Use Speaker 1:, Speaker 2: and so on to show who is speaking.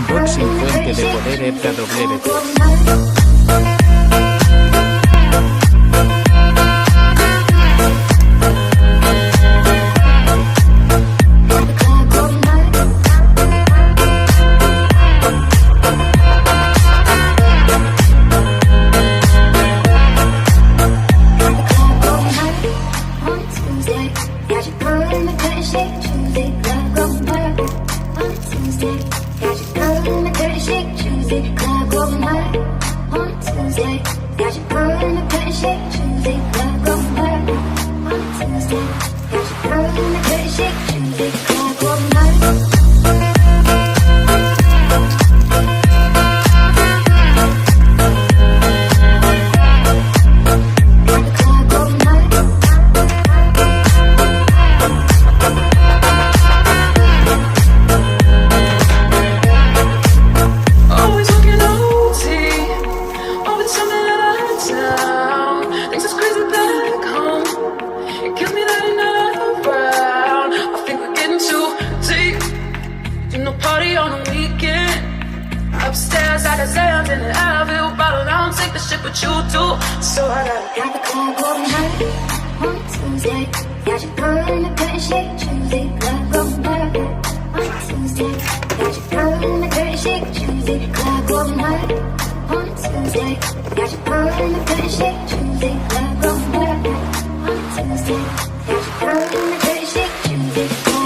Speaker 1: un rock sin fuente de poder EVGA W3.
Speaker 2: Party on the weekend. Upstairs, I got Sam's in an Advil bottle. I don't take the shit, but you do. So I got the club going high on Tuesday. Got your girl in the pretty shake Tuesday. Club going high on Tuesday. Got your girl in the pretty shake Tuesday. Club going high on Tuesday. Got your girl in the pretty shake Tuesday. Club going high on Tuesday. Got your girl in the pretty shake Tuesday.